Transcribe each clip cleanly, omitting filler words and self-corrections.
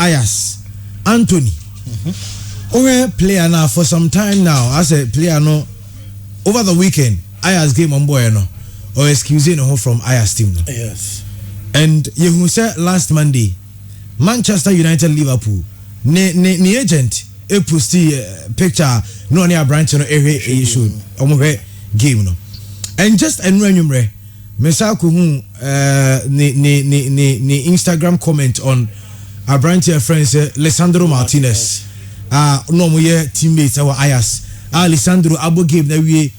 Ayas Anthony. Player now for some time now. As a player no over the weekend Ayas game on boy no or excusing no from Ayas team no. Yes. And you said last Monday Manchester United Liverpool ne agent e posti picture no near branch no show omo game no. And just enwanyumre mesako hu ni Instagram comment on our branch friend Lisandro Martinez. No mo ye teammates our Ayas. Lisandro abo game na we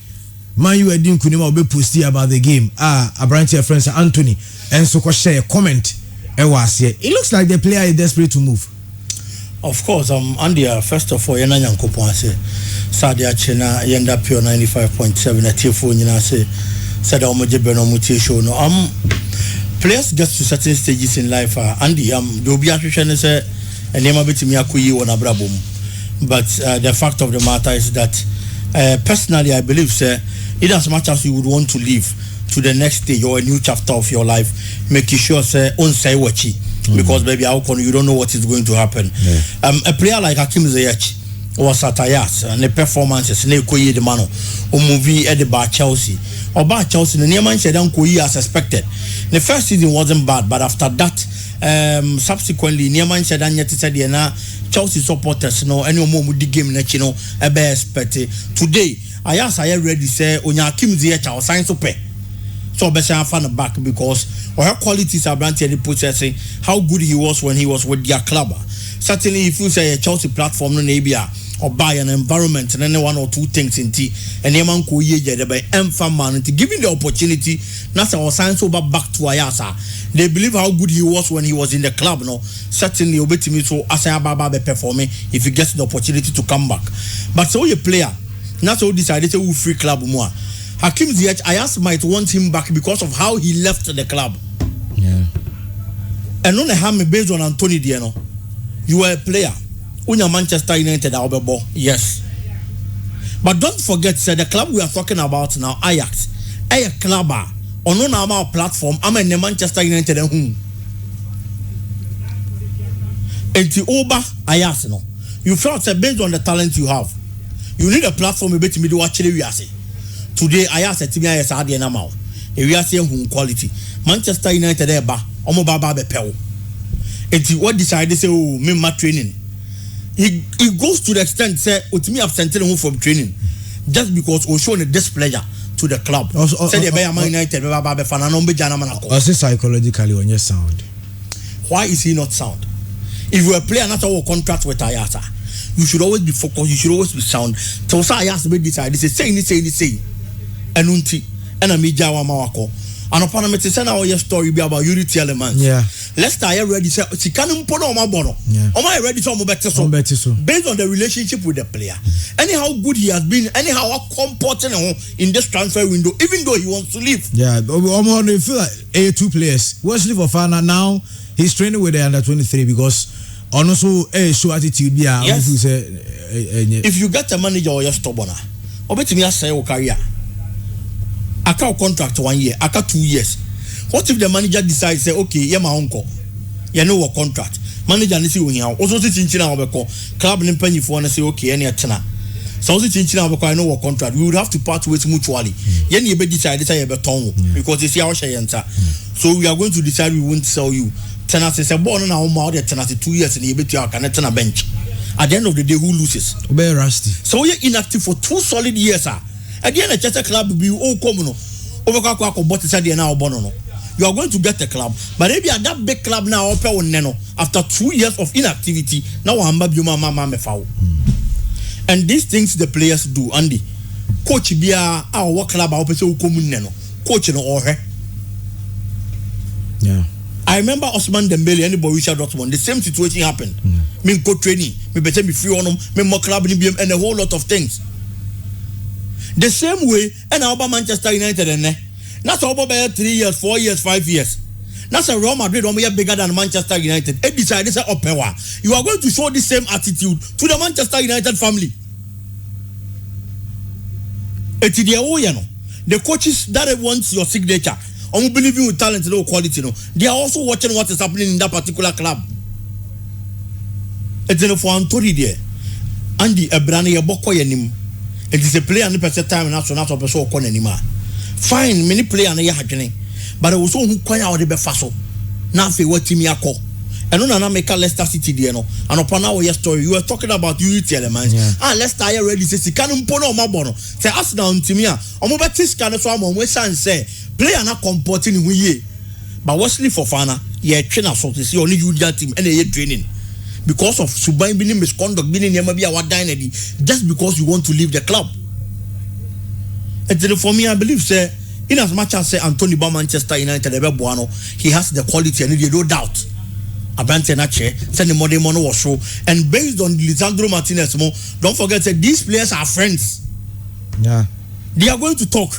man you edin kunima obe posti about the game. A branch friend Anthony and so share comment e was here. It looks like the player is desperate to move. Of course, Andy, first of all, Yana Yankopon say, Sadia Chena, Yenda Pure 95.7 at Tifo, Yana say, said Omoje Benomuti show. No, players get to certain stages in life. Andy, do be actually say, and Yama Bitimiakuyi on Abrabum. But the fact of the matter is that, personally, I believe, sir, in as much as you would want to live to the next stage or a new chapter of your life, making sure, sir, on say what because baby, how can you don't know what is going to happen? Yeah. A player like Hakim Ziyech was at Ayas and the performances ne koyi the mano o movie at the bar Chelsea or bar Chelsea the Neyman said koyi as expected. The first season wasn't bad, but after that subsequently Neyman said yet said na Chelsea supporters no any more with the game next a be expected today. Ayas I ready say onya Hakim Ziyech or sign super. So best fan back because her qualities are granted the processing how good he was when he was with their club. Certainly if you say a Chelsea platform no nebia or buy an environment and then one or two things in tea and man ko ye by man giving the opportunity nasa or science over back to Ayasa. They believe how good he was when he was in the club no certainly obetimi so asaya baba be performing if he gets the opportunity to come back. But so a player not so decided to free club more. Hakim Ziyech, Ayas might want him back because of how he left the club. Yeah. And on the ham based on Anthony Diano, you were a player. Unya Manchester United, Albert. Yes. But don't forget, sir, the club we are talking about now, Ajax, a club on our platform. I'm in the Manchester United and whom. And the Oba Ajax, no. You felt based on the talent you have, you need a platform a bit to me to watch it. Today, I asked to me as I did now. If we are saying quality, Manchester United eba, omo baba be pew. And what decided say, oh, me my training. He goes to the extent say, to me absent him from training, just because we shown a displeasure to the club. Say the Man United baba be fan anombe jana manako. Or say psychologically on your sound. Why is he not sound? If you are a player not our contract with Ayasa, you should always be focused. You should always be sound. So Ayasa be decided. Say. Enunti ena meja wa mawako anopana mete say na your story be about unity elements. Yeah. Leicester are ready say sika no mpo na o mabono. O ma ready so mo bete so. Based on the relationship with the player. Anyhow good he has been, anyhow comporting in this transfer window even though he wants to leave. Yeah, I feel like two players. Wesley Fofana now he's training with the under 23 because also show attitude be yes. If you get a manager or you're stubborn, obetimi asay your career. Aka contract 1 year, aka 2 years. What if the manager decides say, okay, yeah my uncle, you know what contract? Manager ni si we here. Also si chinchina obeko. Club ni penny for na say okay, any atena. So si chinchina obeko I know what contract. We would have to part ways mutually. Yen you be decide say you be tongue because you see how she enter. So we are going to decide we won't sell you. Tena say born na home out there tena 2 years and you be to can tena bench. At the end of the day, who loses? Be rusty. So you're inactive for 2 solid years, Again, a Chester club will be all common. You are going to get a club, but maybe at that big club now, after 2 years of inactivity, now I'm and these things the players do, Andy. Coach be our work club, coach or her. Yeah. I remember Osman Dembele and Borussia Dortmund. The same situation happened. Me go training, me better be free on them, me more club and a whole lot of things. The same way, and about Manchester United and that's about 3 years, 4 years, 5 years. That's a Real Madrid bigger than Manchester United. It decided to power. You are going to show the same attitude to the Manchester United family. The coaches that wants your signature. I'm believing with talent and quality. They are also watching what is happening in that particular club. It's for Anthony there. Andy Ebrani Yaboko Yanim. It is a player and the person time and also not a person or anymore. Fine, many player and a happening. But I was so who quite out the befaso. Now, if you were Timmy Ako. And on an American Leicester City, and upon our story, you were talking about unity elements. Leicester already says, Cannon Pono Mabono. Say, us down to me. I'm about this kind of someone where San say, player not comporting who ye. But Wesley Fofana, ye trainer so to see only you team and a training. Because of Subai being misconduct, being Yamabia what dynasty, just because you want to leave the club. And for me, I believe, say, in as much as say Anthony Ba Manchester United, he has the quality and no doubt. Abante Nache, send the modern mono was show, and based on Lisandro Martinez, don't forget that these players are friends. Yeah, they are going to talk.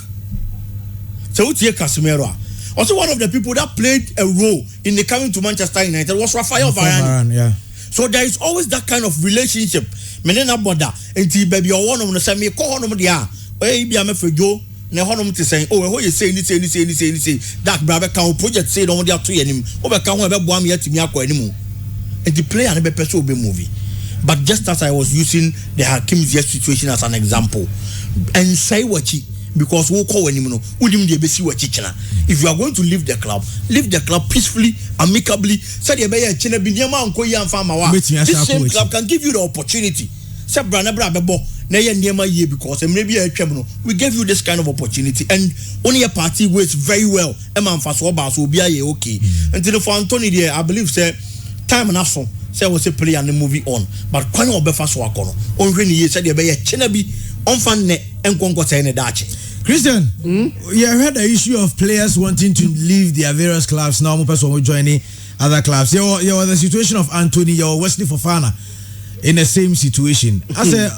So Utie Casemiro, also one of the people that played a role in the coming to Manchester United was Rafael Varane. Yeah. So there is always that kind of relationship. Menena boda, enti baby or one of them say me call him dia. Hey, be am for Joe. Ne honum te say oh ho you say that brother can project say don dia to anim obeka ho be boam yatimi akọ anim and the player na be person be movie. But just as I was using the Hakim Ziyech situation as an example and say wachi because we call anim no udim dey be si wachi china. If you are going to leave the club peacefully, amicably, say dey be ya china bi niam anko yi amfa ma wa, this same club can give you the opportunity. Say brother bebo because we gave you this kind of opportunity and only a party works very well. Will be okay. Until for Anthony there, I believe say time enough so say was a play and the movie on. But when you be fast work on years said be a chenabi on fan ne and Christian, you heard the issue of players wanting to leave their various clubs. Now, person will join other clubs. You were the situation of Anthony, you Wesley Fofana in the same situation. I said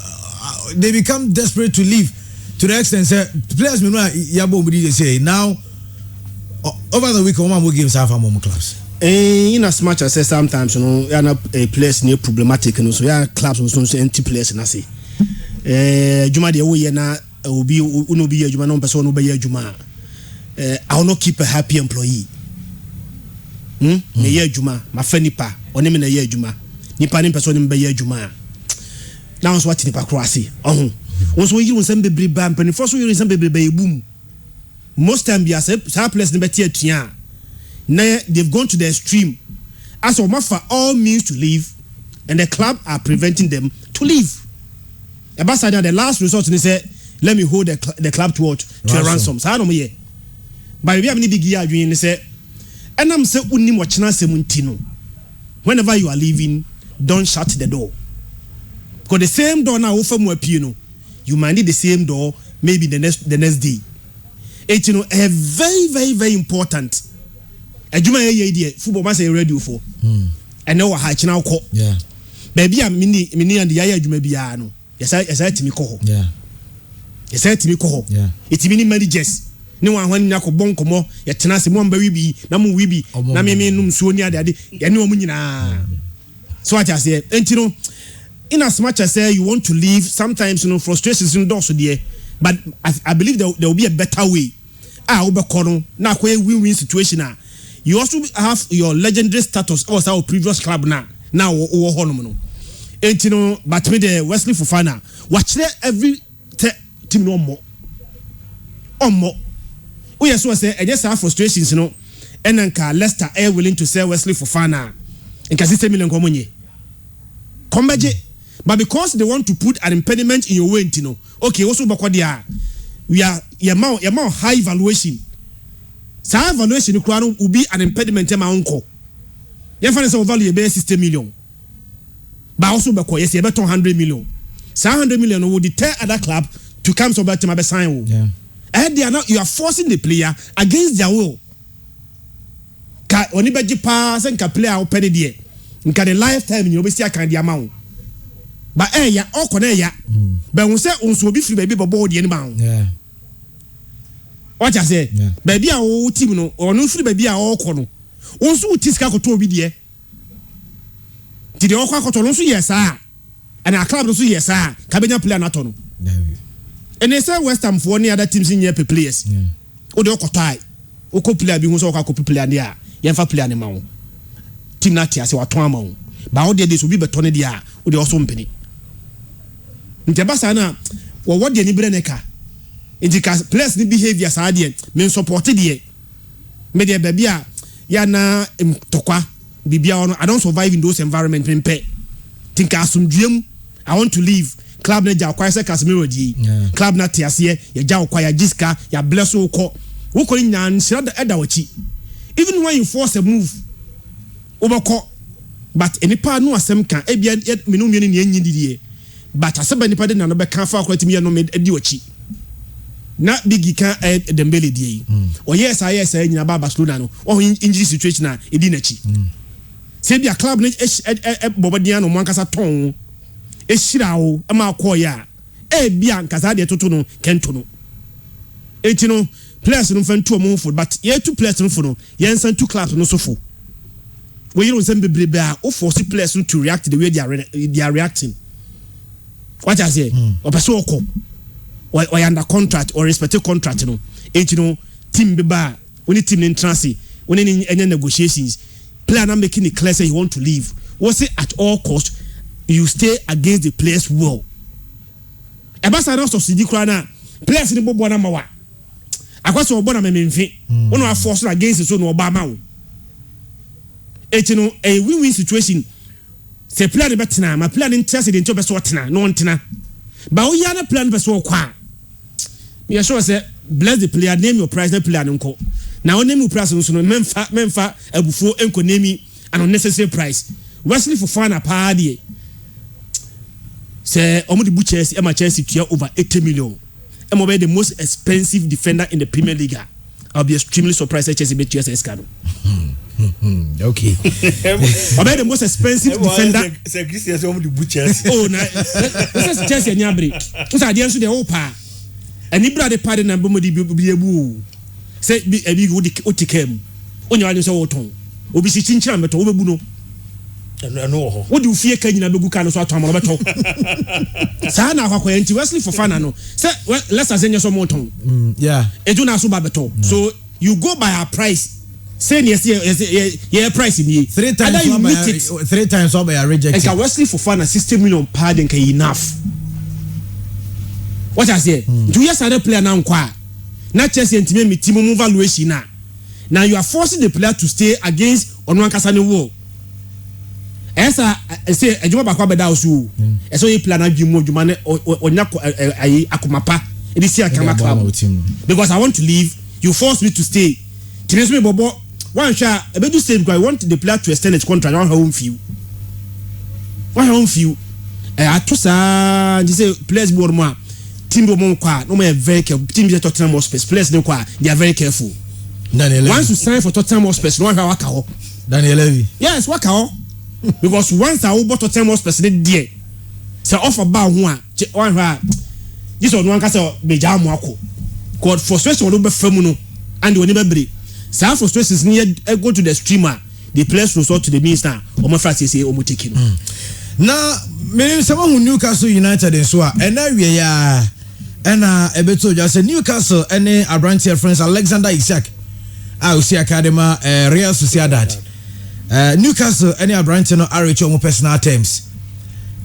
they become desperate to leave to the extent say players may know Yabo Mudi say now over the week Oman will give half a moment clubs. In as much as I say sometimes you know a place near problematic and so yeah clubs will so empty place and I say Juma de we na will be uno be Juma no person no be Juma I will not keep a happy employee. Me ye Juma my friend nipa oni me na ye Juma nipa ni person be ye Juma. Now what nipa crossy once we use some baby bam penny first we use some baby boom most time be as a place in better tia now they've gone to the extreme as of for all means to leave and the club are preventing them to leave. Ambassador the last resort they say let me hold the club to what to a ransom so I don't know but we have any big year they say and I'm say unim wachina semuntino whenever you are leaving don't shut the door. Because the same door now offer more piano. You might need the same door maybe the next day. It's a very important. A Juma idea football must say ready for. And now I now call. Yeah. Baby I'm mini and the Yaya Juma Biano. Yes I to me call. Yeah. Yes I to me call. Yeah. It's mini managers. No one when Nako Bonkomo, ya tenasi mo baby, namu wibi, na me num suonia daddy, ya no munyina. So what I say, and in as much as you want to leave, sometimes frustrations in also there. But I believe there will be a better way. Now win-win situation. You also have your legendary status also our previous club now. Now and but me the Wesley Fofana watch there every team no more. We also say I just have frustrations, and then Leicester are willing to sell Wesley Fofana in Kasite million komunye. Kombeje. But because they want to put an impediment in your way, okay, also we are your amount high valuation. So high valuation will be an impediment in my uncle. You find some value be 60 million. But also yes, you better 100 million. So 100 million will deter other club to come so back to my sign. Yeah. And they are not, you are forcing the player against their will. Only beji pass and can play out penny there. In the lifetime you be see a kind of amount. But ya all ya. But we say on so be free baby bobo the animal. Yeah. What I say? Yeah. Baby a o team no or no free baby a all kono. On so tiska ko to obi de. Did you all ko to no so yes ah. And our club no so yes ah. Kabenya player na to no. And they say West Ham for any other teams in here players. Yeah. O de okotai. O ko player bi hu so o ka ko player dia. Ye fa player ne ma wo. Team na tia se wa ton ama wo. ba wo de this obi beto ne dia wo de also mpeni ntebasa na wo de ni bre ne ka indika players ni behavior sa de me support de me de ba bia ya na tokwa bibia ono I don't survive in those environment mpe tinka asumduem I want to leave club na ja kwai se Casemiro di club na tiase ya ja kwai ya Jiska ya bless wo nya nshira da eda wachi even when you force a move obako but enipa no asem kan ebia menu ni enyi didie but aseba nipa de na no be kan fa akwatimi ye no me edi wachi na bigi kan Dembele die o yes nyina ba Barcelona no o injury situation na edi na chi se bia club na bobadia no mwankasa ton ehirawo ama akoya bia nkasa de toto no kento no enti no players no fan to mo foot but ye two players no for no ye nsan two clubs no so fo we you know some bebrebe a o force players no to react the way they are reacting what I say o person ko or under contract or respective contract no enti no team be ba oni team in transit oni any negotiations player na making it clear say he want to leave was it at all cost you stay against the players will ebasa no subsidy kra na players ni bobo na mawa akwaso obo na mememfi ono a force against so no oba ma wo etino a win-win situation say player be tena ma player interest in to be so tena no tena ba o ya na player be so kwa me sure say bless the player name your price na player nko na o name your price so no memfa abufuo enko name an unnecessary price Wesley Fofana pa de say omo the Chelsea e ma Chelsea tua over 80 million e mo be the most expensive defender in the Premier League. I'll be extremely surprised if Chelsea beat Chelsea Escano. Okay. About the most expensive defender. Say Christian omo the Chelsea. Oh na this is Chelsea nyabri. Who's at the end so the whole pa. And Ibra the party na bomo di bi ebu. Say e bi go di otikem. Onye wa so woton. Obi si chinchira meto wo bebu no. No. What do you fear can you be can so atomo beto? Sana akwa enti Wesley Fofana no. Say let's say you so moton. Yeah. Edu na so ba beto. So you go by our price. Say yes price in 3 times over your reject. And Wesley Fofana 60 million pardon can enough. What I say? 2 years other player now kwa. Na Chelsea ntime me team move valuation na. Now you are forcing the player to stay against Onwan Kasane wall. Esa say ejuma bakwa beda osu eso ye plan na dwumo dwuma ne onya ayi akomapa e dey see akama club because I want to leave you force me to stay tineso me bobo one sha e be do say because I want the player to extend his contract on home feel atosa say players board mo team bo mo kwa no me very careful team be Tottenham Hotspur players ne kwa they are very careful once you sign for Tottenham Hotspur no waka ho Daniel Levy yes waka ho because once I bought Tottenham Hotspur there say offer ba ho a one ha this one can say beja mo akọ god frustration no be fam no and we never break say frustrations near go to the streamer the players resort to the minister o mo fra say o mo take na me say who Newcastle United in so and na we ya and ebeto just say Newcastle any Abrantier friends Alexander Isak osi academy Real Sociedad Newcastle any Abrantier no RH omo personal terms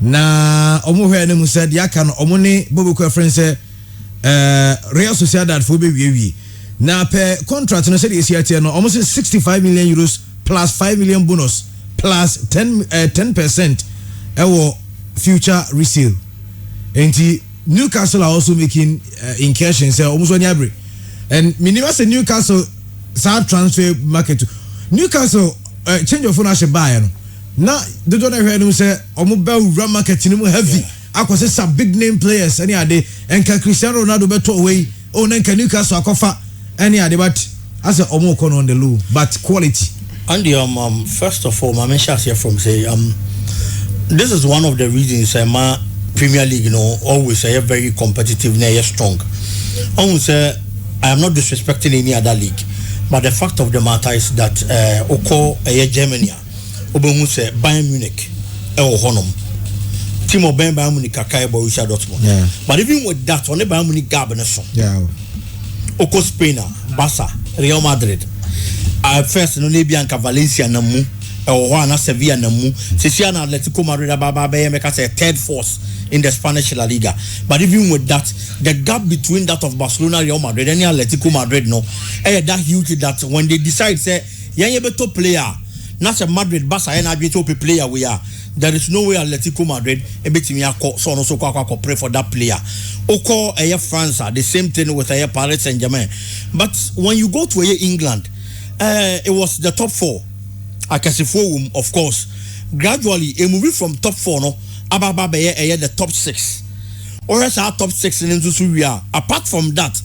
na omo hwe na mu said yaka no omo ne bobo friends Real Sociedad for be wie na per contract no said esi no omo say 65 million euros plus 5 million bonus plus 10% our future resale. And Newcastle are also making incursions almost on every. And minimum say Newcastle start transfer market to Newcastle change of ownership buy no. Now they don't hear them say omo run market no heavy. I can say some big name players any day and can Cristiano Ronaldo better away. Oh then can Newcastle akofa any day but as a omo kono on the low but quality. And first of all, I mentioned here from say this is one of the reasons my Premier League, always very competitive, strong. I say I am not disrespecting any other league, but the fact of the matter is that Oko Germany, Oben say Bayern Munich, Honum, team of Bayern Munich, Kakai Borussia Dortmund. Yeah. But even with that, only Bayern Munich Gabenesson. Yeah. Oko Spain, Barca, Real Madrid. First no Bianca Valencia namu Juana Sevilla Namu, Siciana Atletico Madrid Baba make us a third force in the Spanish La Liga. But even with that, the gap between that of Barcelona, Real Madrid, and Atletico Madrid, no, that huge that when they decide say, yeah, better player, not a Madrid, Barca, and I top player we are. There is no way Atletico Madrid a bit me so also pray for that player. Oko France, the same thing with Paris Saint-Germain. But when you go to England, it was the top four. Akasifo, of course, gradually a movie from top 4 no ababa be the top 6 or else our top 6 in Zuzuria. Apart from that,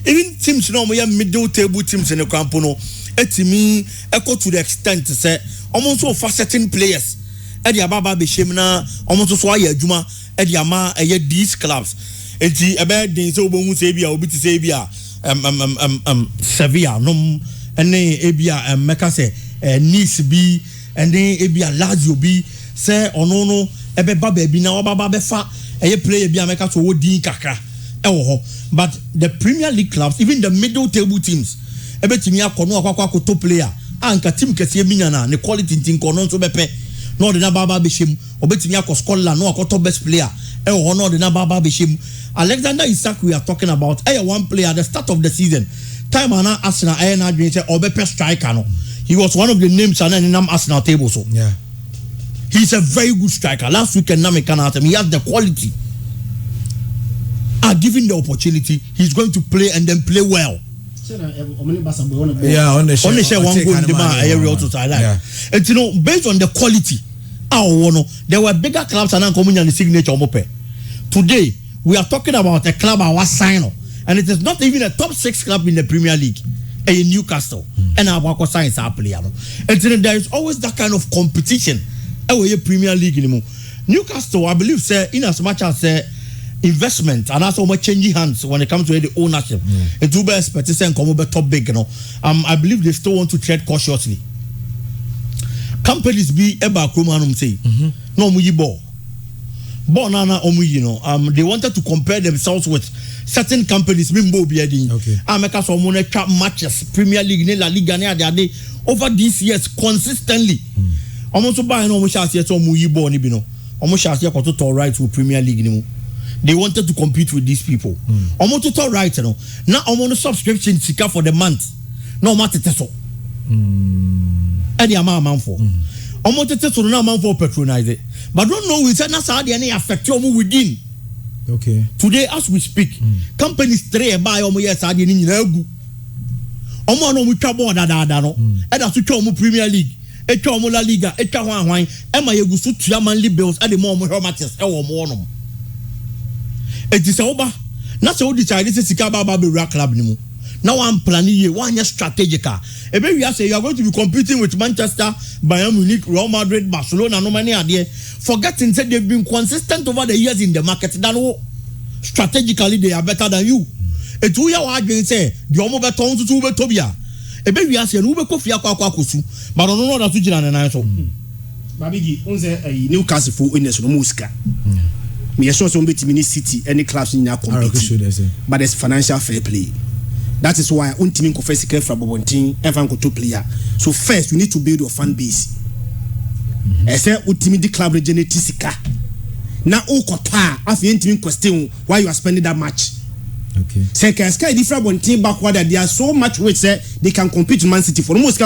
even teams no middle table teams in the camp no etimi echo to the extent to say almost so for certain players edi ababa be shemna almost so aye adwuma edi ama these clubs enti ebe den so obo hu say bia obi ti say bia Sevilla no ene ebia meka say Nice bi and then ebia Lazio bi say ono no ebe ba bi na obaba be fa player bi ameka so wodi kakra but the Premier League clubs, even the middle table teams, ebe timi akono akwa top player anka team kese minya na ne quality tin kono so bepe no de na baba be shem obetimi akọ Scotland no akọ top best player no de na baba be shem. Alexander Isak we are talking about one player at the start of the season time ana Arsenal na dream say obepe striker no. He was one of the names and in Arsenal table. So yeah, he's a very good striker. Last weekend, he has the quality. Given the opportunity, he's going to play and then play well. Yeah, only share one goal in the area also. And you know, based on the quality, there were bigger clubs and coming on the signature. Today, we are talking about a club our sign, and it is not even a top 6 club in the Premier League. In Newcastle and our science are player. And there is always that kind of competition. Premier League anymore. Newcastle, I believe, say in as much as investment and also much changing hands when it comes to the ownership. It will be expected and come over top big, I believe they still want to tread cautiously. Companies be eba krumanum say no muyibo. Bonana omu, they wanted to compare themselves with certain companies. Okay. America so matches Premier League, La Liga, over these years consistently. Almost buy no much yet or muyibo ni bino. Almost yet to right to Premier League anymore. They wanted to compete with these people. Almost to right, now almost subscription sika for the month. No matter so. Any amount for. Almost to no amount for patronize it. But don't know we said that's how they affect you within. Okay. Today, as we speak, companies trade by yes, I didn't know. No we trouble that no. And that's to Premier League, La Liga, wine. Emma Yagusu Tiamanly bills at the moment matches more. It is over. Not so decided to Sikaba Baby Rock Club anymore. Now I'm planning 1 year strategical. Maybe you say you are going to be competing with Manchester, Bayern Munich, Real Madrid, Barcelona, no many idea. Forgetting that they've been consistent over the years in the market. That strategically they are better than you. A 2 year argument say the Omo beton to Ube Tobia. A baby has a Ube Kofia Kwakusu, but I don't know that to and I so. Babigi, on Newcastle for Ines Muska. Me sure some bit mini city any class in your competition. But there's financial fair play. That is why untiming confess care from Bobontin and Van Koto player. So first you need to build your fan base. I say ultimate club regenetisika. Now ukota after intimate question why you are spending that much. Okay. Say Sky different Bontin backward that they are so much weight say they can compete with Man City for almost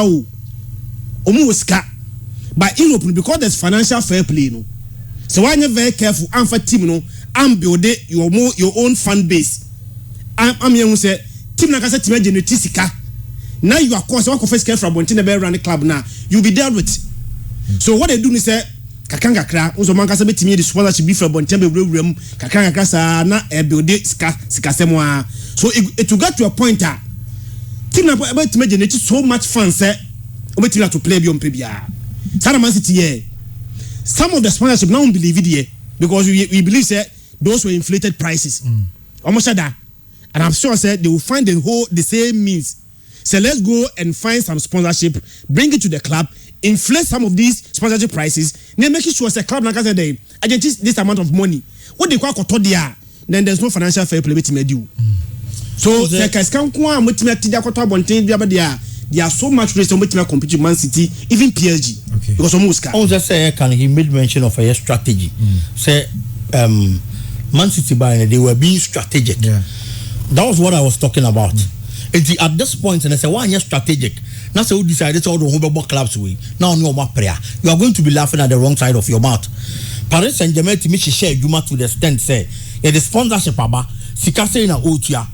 but Europe because there's financial fair play no. So why you very careful and for team no and build your own fan base. I'm here say team na kasa team genetisika. Now you are course one confess care from Bontin be run the club now. You'll be dealt with. So what they do is say kakanga kra unso man kasa betimi the sponsorship be from Bontin be rewrem kakanga kasa na e build sikasemo a. So it will get to a point that team na be team generate so much fans say obetimi to play beyond pebia. Sana Man City here. Some of the sponsorship now don't believe it here because we believe say those were inflated prices. Almost that. And I'm sure said they will find the same means. So let's go and find some sponsorship, bring it to the club, inflate some of these sponsorship prices, then make sure the club like I said I get this amount of money. What they call kotodia, then there's no financial fair play with you. So they are so much race on which compete with Man City, even PSG. Okay. Because almost can. I just say can he made mention of a strategy. Say Man City buying they were being strategic. Yeah. That was what I was talking about. At this point, and I said, why are you strategic? Now, so who decided all the whole clubs way. Now, no more prayer. You are going to be laughing at the wrong side of your mouth. Paris Saint-Germain to me, she share Juma to the stand say, yeah, the sponsorship, Sika say na Otia.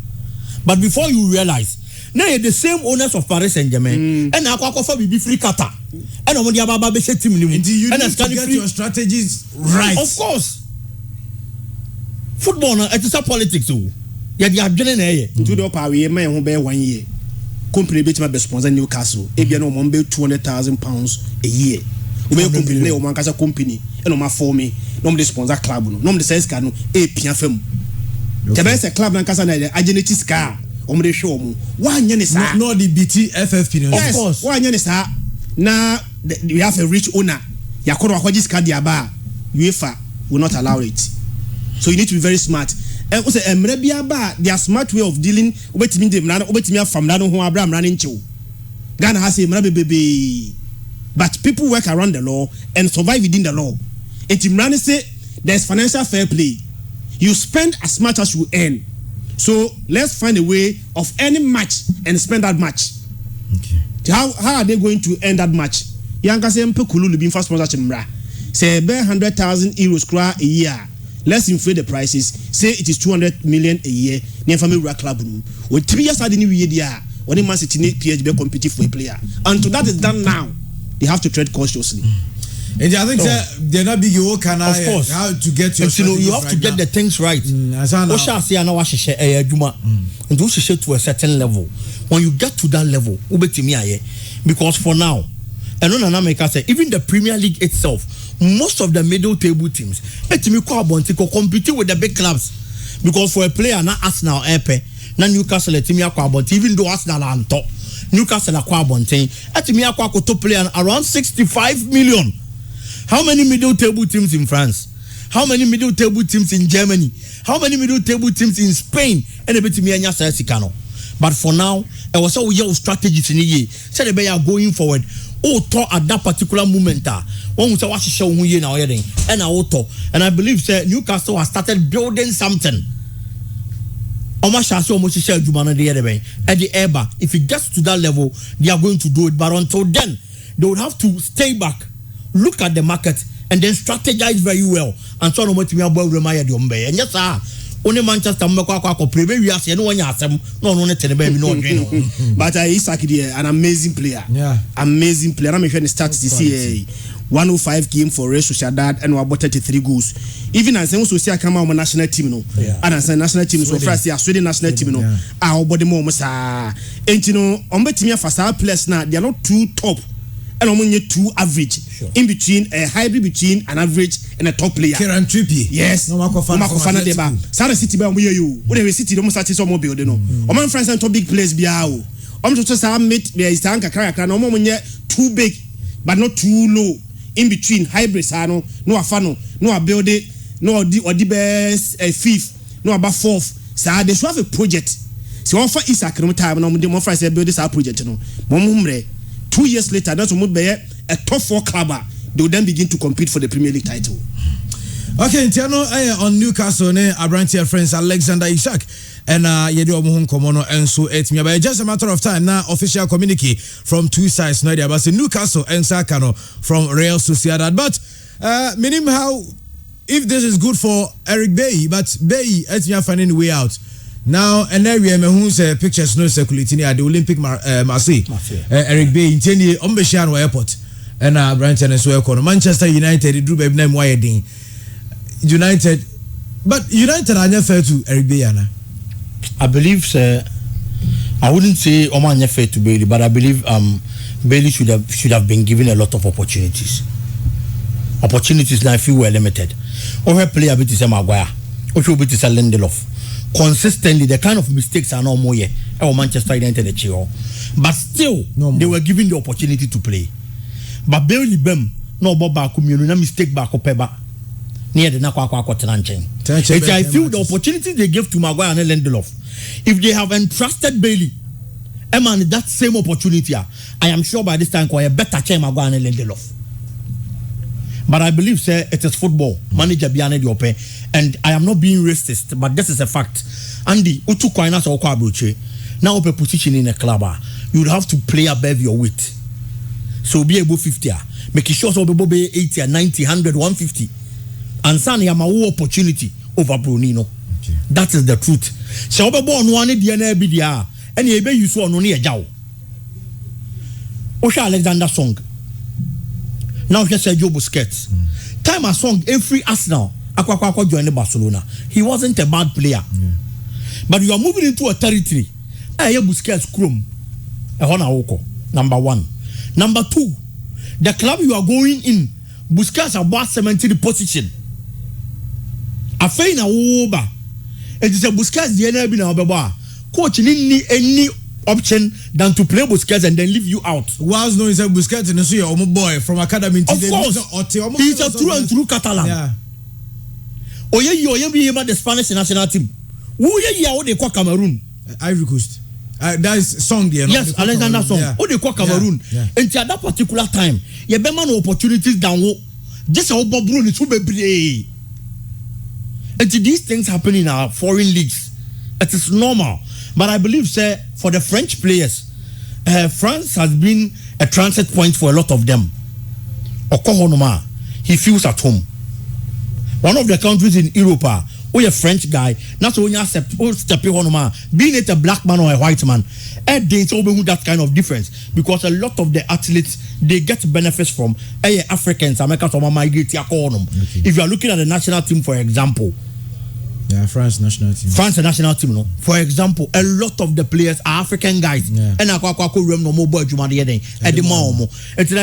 But before you realize, now you're the same owners of Paris Saint-Germain, and Aquacofa will be free kata. And when the Ababa be team, you need to get your strategies right. Of course. Football, it is a politics too. Yeah, they are doing it. To the upper way, man, who bear 1 year. Company bit my sponsor Newcastle. If you know, one bill £200,000 a year. We may company, no one casa company, and on my for me, no the sponsor club, no the says cano, a piafem. The best club and casa, agility scar, on the show. 1 year is not the BTFF. Of course, 1 year is now we have a rich owner. Yakoro Hodges Kadiaba, UEFA will not allow it. So you need to be very smart. And also, their smart way of dealing with me, from Lano who Abraham running to Ghana has a baby. But people work around the law and survive within the law. And Timrani say there's financial fair play. You spend as much as you earn. So let's find a way of earning much and spend that much. Okay. How are they going to earn that much? Yanka say Mpekulu being first sponsorship. Say 100,000 euros a year. Let's inflate the prices. Say it is 200 million a year. Near family club room. With 3 years I didn't read there. When Man City need PHB competitive for a player. Until that is done now, they have to tread cautiously. And I think they're not big. You can of course how to get your. You have to get the things right. And do to a certain level. When you get to that level, because for now, and on America say even the Premier League itself. Most of the middle table teams compete with the big clubs because for a player na Arsenal na Newcastle even though Arsenal are on top Newcastle acquire top player around 65 million. How many middle table teams in France? How many middle table teams in Germany? How many middle table teams in Spain? But for now, it was all your strategies in the year. Said they are going forward. At that particular moment, one was watching show now and I believe Newcastle has started building something. At the airback, if it gets to that level, they are going to do it. But until then, they would have to stay back, look at the market, and then strategize very well. And so, no and yes, sir. Only Manchester but Isak an amazing player. Yeah. Amazing player. I'm sure the stats this year 105 game for Real Sociedad and about 33 goals. Even as I see come out national team no. And as national team so first year Sweden national team no. Our body more and you know on betimi for players now they are not too top. And only 2 average. Sure. In between a hybrid between an average and a top player. Kieran Trippier. Yes. No Makofana deba. Sada City ba we you. We dey City don't start so more build no. O man France and top big players bia o. To say meet be is tanka kra no mo too big but not too low. In between hybrids no afano no build it no the best fifth no about fourth. So they should have a project. So offer Isak no time no mo France build this project no. Mo 2 years later, that's a top 4 club. They will then begin to compete for the Premier League title. Okay, Tiano on Newcastle, Abrantia friends Alexander Isak and Yedo Mohun Komono and so it's me. But just a matter of time now. Official communique from 2 sides. No idea about Newcastle and Sakano from Real Sociedad. But meaning how if this is good for Eric Bailly, but Bailly it's me finding a way out. Now, and there we are pictures no circulating at the Olympic Marseille. Eric Bay in 10 years on Beshano Airport and Branton as well. Manchester United drew baby name Wayading United, but United are not fair to Eric Bay. I believe, sir. I wouldn't say Oman fair to Bailey, but I believe Bailey should have been given a lot of opportunities. Opportunities now few were limited. Or her player bit is Maguire, or she bit is Lindelof. Consistently, the kind of mistakes are no more here. Manchester United, but still, they were given the opportunity to play. But Bailey Bem, no Boba community, no mistake back up near the Nakwa I feel the opportunity they gave to Maguire and Lindelof. If they have entrusted Bailey, that same opportunity, I am sure by this time, quite a better chair Maguire and Lindelof. But I believe, say, it is football. Manager Biane Diope. And I am not being racist, but this is a fact. Andy, Utu Kwainas or Kwabuche, now open position in a club, you would have to play above your weight. So be able 50, make sure so be 80, 90, 100, 150. And Sani Yamawu opportunity over Brunino. Okay. That is the truth. So be born one DNA BDR, and you be you saw no near Jow. Osha Alexander Song. Now he said Joe Busquets. Time a song every Arsenal. Aqua joined Barcelona. He wasn't a bad player. Yeah. But you are moving into a territory. Busquets Chrome. Number one. Number two, the club you are going in, Busquets about 70 position. A fain a over. It is a Busquets the enemy now. Coach need any option than to play Busquets and then leave you out. Was no is a Busquets and so your boy from academy. Of course, he's a true and true Catalan. Yeah. Oye you be about the Spanish national team. Who ye they call Cameroon? Ivory Coast. That is song there. Yes, Alexander Song. Yeah. They call Cameroon. Yeah. And at that particular time, you be man opportunities down. Just how Bob Bruno is be. And these things happen in our foreign leagues. It is normal. But I believe, sir, for the French players, France has been a transit point for a lot of them. Okohonoma, he feels at home. One of the countries in Europe, a French guy, not only accept being it a black man or a white man, that kind of difference because a lot of the athletes they get benefits from Africans, Americans, or migrate. If you are looking at the national team, for example. Yeah, France national team. France national team, no. For example, a lot of the players are African guys. Yeah. And I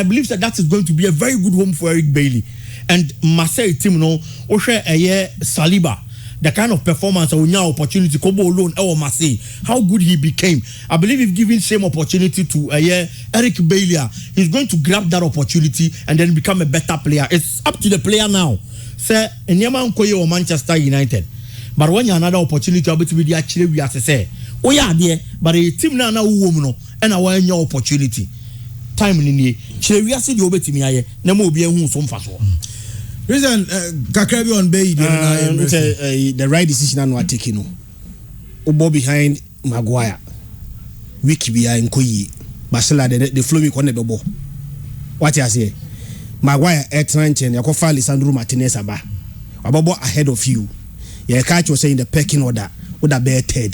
believe that is going to be a very good home for Eric Bailly. And Marseille team, no, Saliba, the kind of performance or now opportunity, Kobo alone or Marseille, how good he became. I believe if given same opportunity to Eric Bailly, he's going to grab that opportunity and then become a better player. It's up to the player now. Say, Nyama Nkoye or Manchester United. But when you another opportunity, I'll be to be actually we have to say, oh yeah, dear, but a team now woman and I want your opportunity. Time in the we are saying you obey me, no more be a home some fast. Reason Kakrabi on Bay, the right decision I'm not taking. Obo behind Maguire, Wiki behind Koyi, Marcella, the flowing corner ball. What I say, Maguire at 19, you can find Lisandro Martinez Ababa ahead of you. Yeah, catch was saying the pecking order would have bear third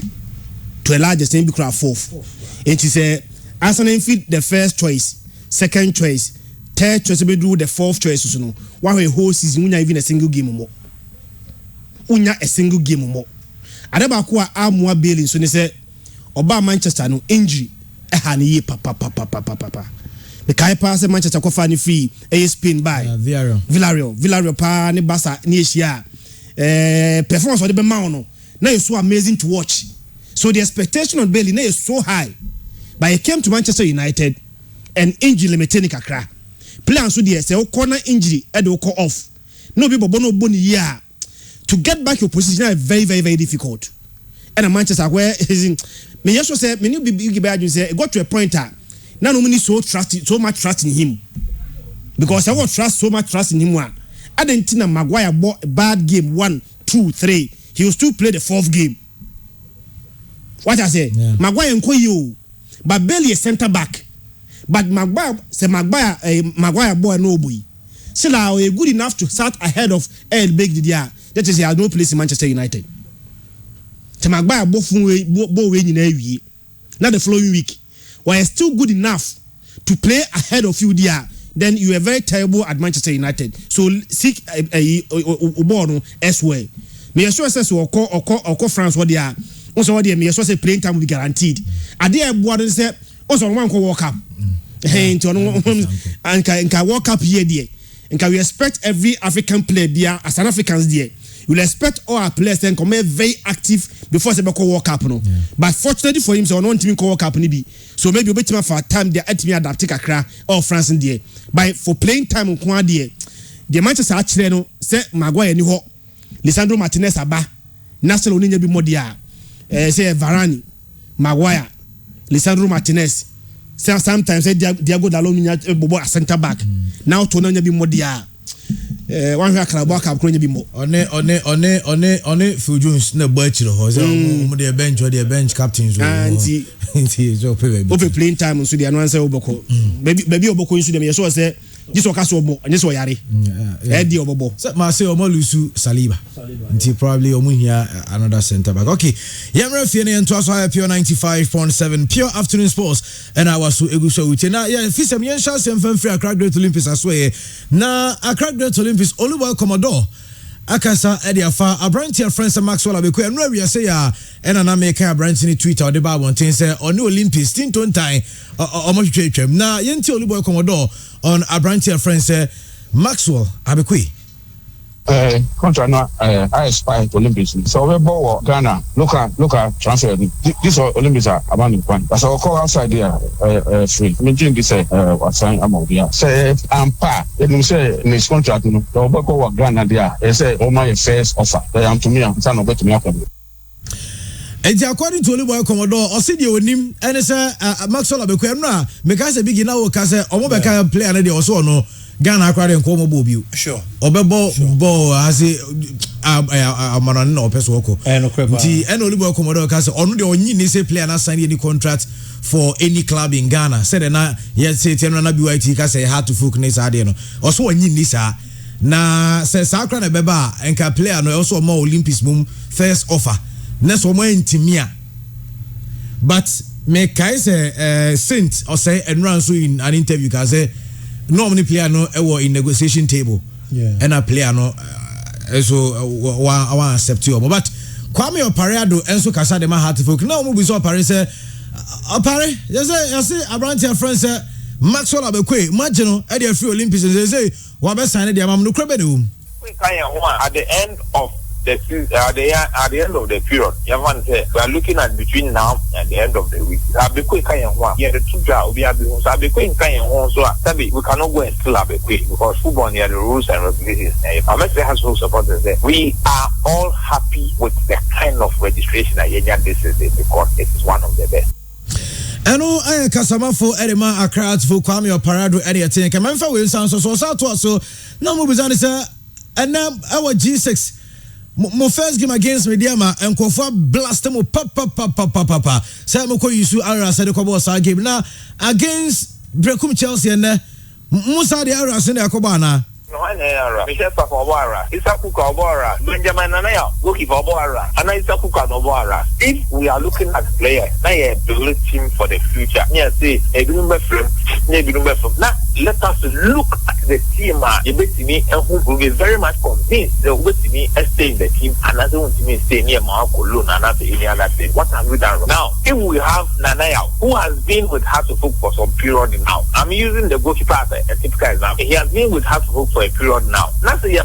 to a large extent be crowd fourth. And she said, Arsenal fit the first choice, second choice, third choice, be do the fourth choice. No, one way whole season, unya even a single game more. Unya a single game more. Adabakwa Amwa Bailey, so they said, Oba Manchester no injury, a honey papa. The Kai pass Manchester Kofani fee, a spin by Villarreal, pa ni Basa Nishia. Performance of the Bemano now is so amazing to watch. So the expectation on Bailey now is so high. But he came to Manchester United and injury limited Kakra. Players so there say corner injury and they call off. No people bono boni year to get back your position is very, very, very difficult. And a Manchester where me also say many big bad say it got to a point now no many so much trust in him. Because I won't trust so much trust in him one. Argentina Maguire bought a bad game 1, 2, 3. He will still play the fourth game. What I say, yeah. Maguire and Koyo, but Bailey a centre back. But Maguire boy no boy. Still are good enough to start ahead of El Big Didia. That is he has no place in Manchester United. The Maguire both way in a week. Not the following week. While still good enough to play ahead of you there. Then you are very terrible at Manchester United. So seek a Ubono elsewhere. Me sure says or call France what they are. Also what they me sure say playing time will be guaranteed. Are there board say also one can walk up. And can walk up here there. And can we expect every African player there as an Africans there? You will expect all our players then come very active before they go World Cup. No? Yeah. But fortunately for him, so no team World Cup. So maybe a bit for time they at me adapt Accra or France in there. But for playing time on Kwa there, the Manchester actually no say Maguire ni ho, Lisandro Martinez aba, National Union be more there. Say Varane, Maguire, Lisandro Martinez. Sometimes say Diego Dalot bobo a centre back. Now to no be more there. one hwe Carabao Cup kro nya bi mo one Phil Jones na bo achiro ho say the bench captains anti so playing time so dia no answer oboko baby oboko nsu dem yeso say jiso ka so omo anye so yare di obobo ma say omo lusu Saliba nti probably omo here another center back. Okay, yamra fie ne ento aso Pure 95.7 Pure Afternoon Sports and I was so eguso uche na fisem yen sha sem fan free Accra Great Olympics aswe na Accra Great Olympics Oluwa Commodore akasa ediafa abrantia friends Maxwell Abeku enra wi say ya ena na make abrantia ni Twitter or the ba wonten say on Olympics tinton time omo twetwem na yenti Oluwa Commodore on abrantia friends Maxwell Abeku contract no I aspire to Olympics. So we ball Ghana local transfer. This Olympics are about the point. So call outside there free. Me think this sign amount there. Say ampa. They say in his contract no. The ball Ghana there. They say my first offer. They am to me. I'm saying no to me happen. And according to Oluwa Commodore, Osidi onim and say Maxwell Abeku enra make us a big na wo ka say omo be ka player na dey also no Ghana akwade nko mo bobiu sure obebo ball as amana na opeso oko nti ena Oluwa Commodore ka say onu de onyi ni say player na sign any contract for any club in Ghana said na yes say teno na BYT ka say hard to focus ade no also onyi ni sa na say sakra na beba enka player no also more Olympics mum first offer na so mo intimia but me kai say Saint or say enran so in an interview ka say normally player no in negotiation table and a player no so one accept you but Kwame Oparado enso kasa de ma heartful now mo bi so Opare say Opare you say abrantia friends say Maxwell Abeku imagine no e dey free Olympics say we be sign dey am no kro be dey at the end of the at the end of the period, Yavan said we are looking at between now and the end of the week. Abeku the two job we are doing. So we cannot go and still Abeku because football near the rules and regulations. I must say, has full supporters there. We are all happy with the kind of registration that this is because it is one of the best. Eno kasama for Edema Accra for Kwame Oparado area ten. Kemanfa we sound so now mo bizane say and now our G6 mo first game against Mediama and Kofa blast them papa say mo ko use Ara say the ko boss game na against Brekum Chelsea and Musa the Ara say the akoba na no ana Michel Papa Obara Isaku Obara Benjamin Nanaya goalkeeper Obara and Isaku Obara. If we are looking at players now a build team for the future say now let us look at the team and who will be very much convinced that we stay in the team and as want to stay near Marco Lone and not any other thing. What have we done now? If we have Nanaya who has been with Hartlepool for some period now, I'm using the goalkeeper as a typical example. He has been with Hartlepool for a period now. Now say you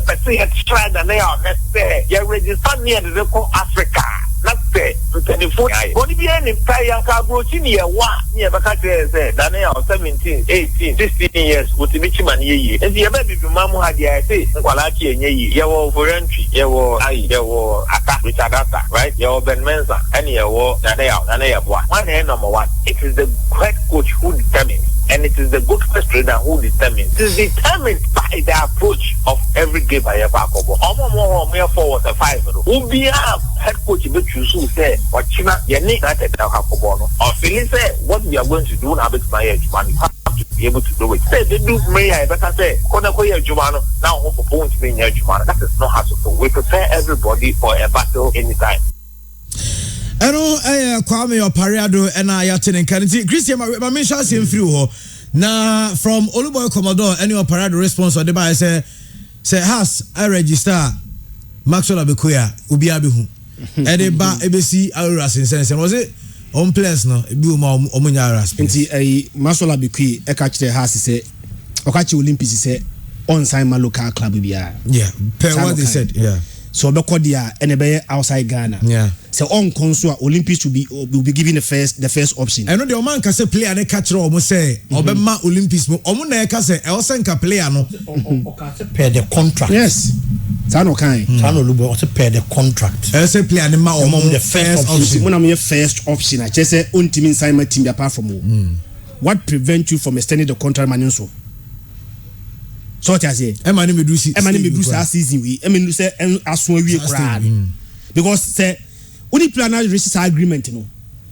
try Nanaya, let's say you register near the local Africa. Not say 24. But if you are in Empire, Cabrochi near one near Bacate, Daniel 17, 18, 16 years with the Michiman ye. And the baby Mamu had the say, Walaki and ye, you for entry, you were attack with Adata, right? You Ben Mensa, and you were Daniel, one number one. It is the head coach who determines. And it is the goalkeeper trainer who determines. It is determined by the approach of every game by a back of more forward a 5. Who be head coach who say or China Yannick or Philly say what we are going to do now with my age man. You have to be able to do it. Say they do may I better say Konakoya Jumano now for point to be near Jumana. That is not how to do. We prepare everybody for a battle anytime. Eno Kwame Oparado and I attending Kanti Christian my mention same through ho na from Oluwa Commodore any Oparado response or the by say has I register Maxwell Abeku ubi abehu e de ba ebesi Aura sense was it on place no ebi o ma omunya Aura nti Maxwell Abeku e ka kire has say okachi Olympics say on sign my local club bia per what they said so obekọ dia ene be outside Ghana so on conso Olympics will be given the first option. I know the man can say player ne catch o say obema Olympics mo omo na e ka say e o say nka player no per the contract. Yes. Sano kan. Sano lubo o say per the contract. E say player ne ma o the first option. Mo na me first option. I just say on team inside my team apart from what prevent you from extending the contract money so so what I say Emma me do season we say aso wie kra because say only planner reach agreement no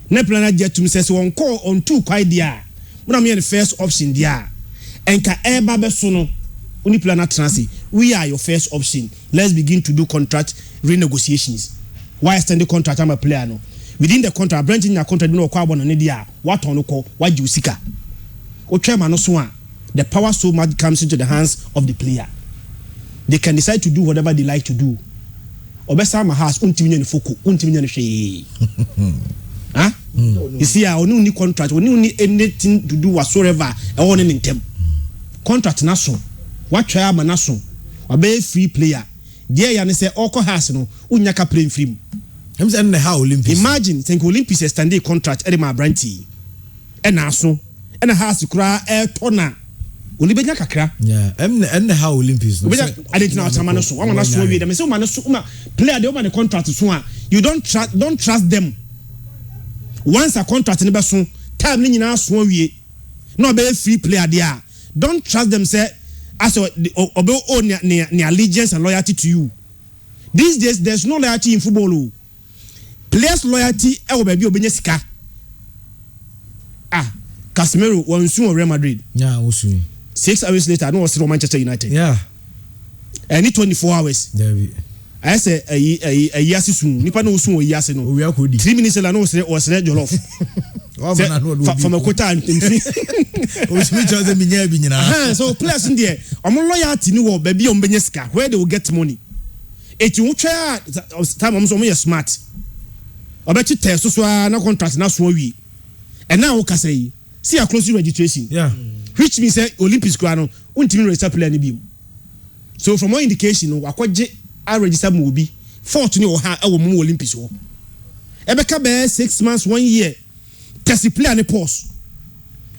na planner get to me say on call on two quite there when am the first option there enka eba be so no only planner transi we are your first option, let's begin to do contract renegotiations. Why extend the contract? I'm a player no within the contract branching your contract no kwa bona ne dia what on ko what you sika o chairman no so the power so much comes into the hands of the player. They can decide to do whatever they like to do. Obesa ma house untimi nya foko untimi nya hwe huh you see I only contract only anything to do whatsoever I want in them contract na so what chairman na so obey free player there ya ne say oko house no unya ka play free I'm saying the how Olympics imagine think Olympics extend the contract e ma branty e na so e na house kura e tona Oli benya kakra. Yeah. And how Olympics. No. I didn't know how so. I want to show you them. Say man so player they over the contract so you don't trust them. Once a contract never so time ni nyina so wie. No be free player there. Don't trust them say as obey own their allegiance and loyalty to you. These days there's no loyalty in football. Players loyalty e wo be obenya sika. Casemiro won soon Real Madrid. Yeah, also. 6 hours later, I know was Manchester United. Yeah. And 24 hours. There we. I say a year soon. Nipa no soon a year no. We are good. 3 minutes later, no was jollof. From a quota and so players in there. I'm loyalty no baby on Beneska where they will get money. It you try time I'm so smart. I bet you tell so no contract now so we. And now what can say? See a closing registration. Yeah. Which means Olympics grano untimi register player ni bi. So from one indication no akwaje a register mo bi 4 ni o ha e wo mo Olympics wo. Ebeka be 6 months 1 year. Test player ni pause.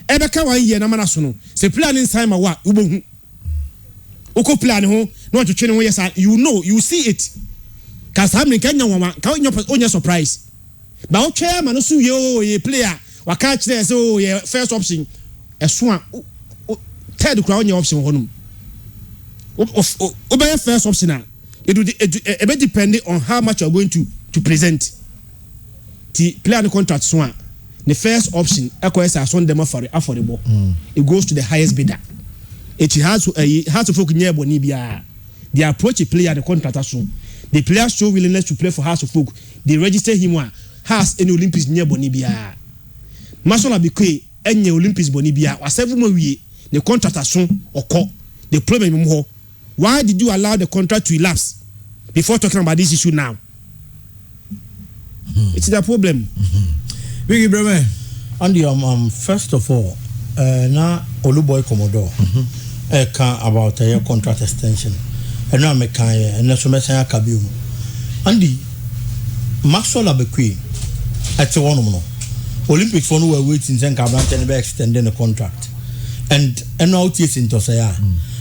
Ebeka 1 year na mana so no. Se player ni sign ma wa ubohu. Oko player ni ho no twetwe ni ho yes you know you see it. Cause how many Kenya wama ka onye surprise. Ba o twa ma no so ye player wa catch there so ye first option esua third crowd on your option honum obey first option it be depending on how much you are going to present the player the contract so the first option ECOS as on them affordable it goes to the highest bidder it has to folk near boni bia they approach a player the contract so the player show willingness to play for House of Folk they register him has any Olympics near boni bia Masola Bikwe enye Olympics boni bia wa 7 mo wie the contract aso oko the problem mo why did you allow the contract to elapse before talking about this issue now it's the problem big brother and first of all na Oluboy Commodore can about a contract extension and now me kan and so me san akabium Andy Maxwell Abekwe at one no Olympics for no were waiting and Cabran and extending the contract and out yes into say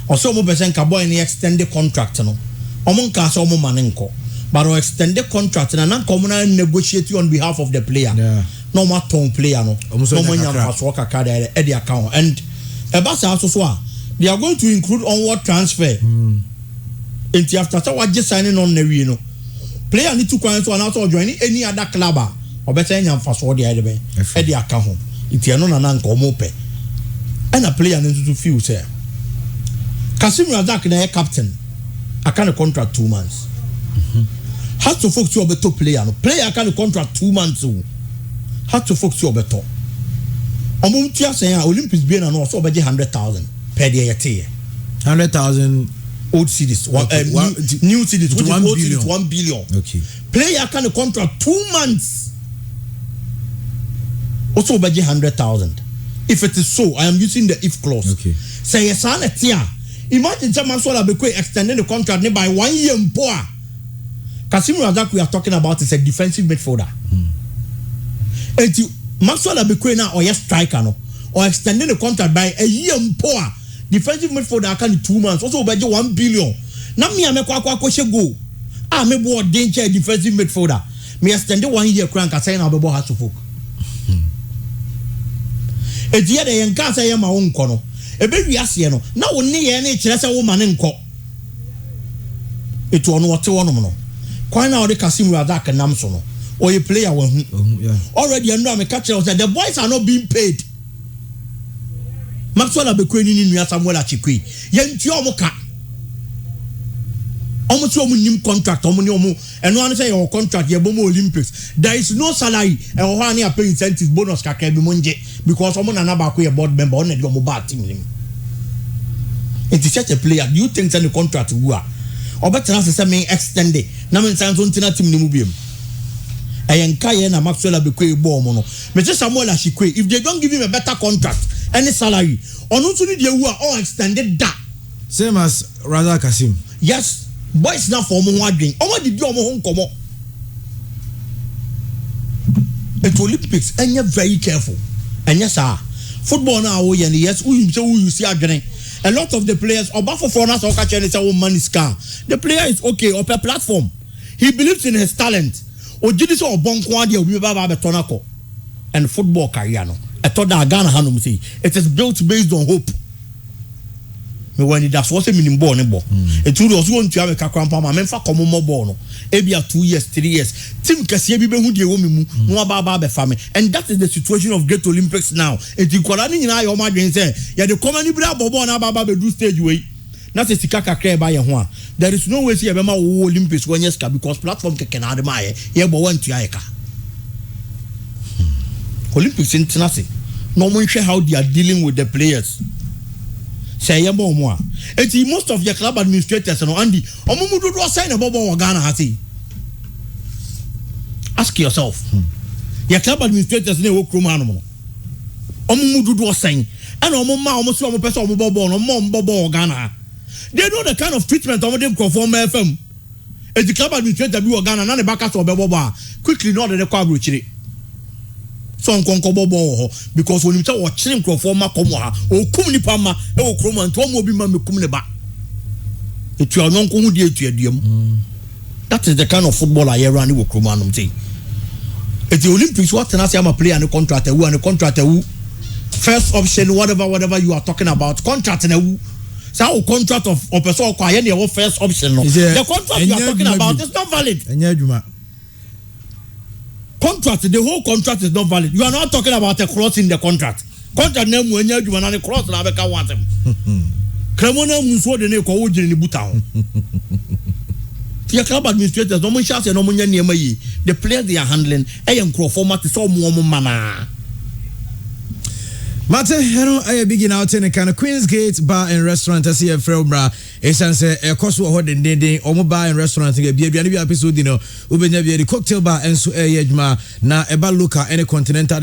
or so more percent cabo any extended contract no among cast or manenko but extend the contract and not common negotiate on behalf of the player no more tone player no worker card at the account and about also they are going to include onward transfer into after what just signing on the player need to go and also join any other club or better than for so the other at the account if you are not an uncle mope and a player needs to feel say Kasim Razak na captain I can't contract 2 months has to focus on better player I can't contract 2 months has to focus on better Omuntia say Olympics being and also be 100,000 per year 100,000 old cities new cities which is old cities 1 billion okay player can contract 2 months also be 100,000 if it is so I am using the if clause okay say yes an etia imagine someone so be extending the contract by 1 year poor Kasim Razak we are talking about is a defensive midfielder and you Maxwell Abekwe now or yes striker no or extending the contract by a year poor defensive midfielder can 2 months also be 1 billion na me amekwa kwakwa go me bo danger defensive midfielder me extend 1 year crank say na be has to folk e dia de yan ka say ma won kono ebe wiase no na wo ne ye na kyerɛ sɛ wo ma ne nkɔ etu ɔno wɔte wɔnom no kwan na ɔde Kasim Razak nam so no or a player already and now me catch that the boys are not being paid. Maxwell Abekweni ni nua Samuel Achikwe yentu omuka omuti omunim contract omuni omu eno an say your contract ye bomo Olympics there is no salary e ho ani pay incentives bonus kakra bi monje because omu na ba ko ye board member on the omu ba team nim it is such a player do you think that the contract wu a obetra say me extend it na me san so ntina team nim biem eyenka ye na Maxwell Abekweni bo omu no me Samuel Achikwe if they don't give him a better contract any salary onu so ni dey wu a all extended that same as Razak Kasim. Yes, boys now for omo adwen omo didi omo ho nkomo at Olympics enye very careful enye sa football now wo ye yes who see adwen a lot of the players oba for na so ka che say money scar the player is okay on a platform he believes in his talent ojidi so obonko ade obi ba be tonako and football career no eto da Ghana hanum say it is built based on hope me when that's what meaning ball ne ball etu do so ntua me kakrampa ma me fa komo mo ball no ebia 2 years 3 years team kase bi be hu de wo memu no ba be fa me and that is the situation of Great Olympics now eti kwara ni nyina yo ma dwen say ya de komani bra ball na ba be do stage way na se sika kakra ba ye ho a there is no way say e be ma wo Olympics when yes because platform keke na de ma ye bo wan tua ye ka Olympics international no one sure how they are dealing with the players. Say more. It's most of your club administrators and Andy. Omudu sign a bobo Ghana hati. Ask yourself. Your club administrators ne wo krom hanom. Omudu sign. And omuma almost one person bobo no mom bobo Ghana. They know the kind of treatment of them conform FM. As the club administrator be Ghana na the backers of bobo quickly know that the club chiri. So nkonko bobo because when you tell what chilling crofo ma komo ha o kum ni pama e o kroma nto mo bi ma me kum ne ba etu anonko hu die etu aduam that is the kind of football I run with kroma no say at the Olympics what na say am a player and contract who first option whatever you are talking about contract na who say contract of person kwa ye na first option no the contract you are talking about is not valid enya adwuma contract, the whole contract is not valid. You are not talking about a clause in the contract. Contract name when you and the clause na beka want them. Cremona munso de ne ko wo gire ni buta ho. The club administrators no mun chance no mun nya niam yi. The players they are handling e nkro format so mo mana. Mate, I begin out in a kind of Queen's Gate Bar and Restaurant. I see a Frobra. It's a cost of holding day or bar and restaurant. Be a episode, you know, the cocktail bar and so a yedma na eba luka any continental.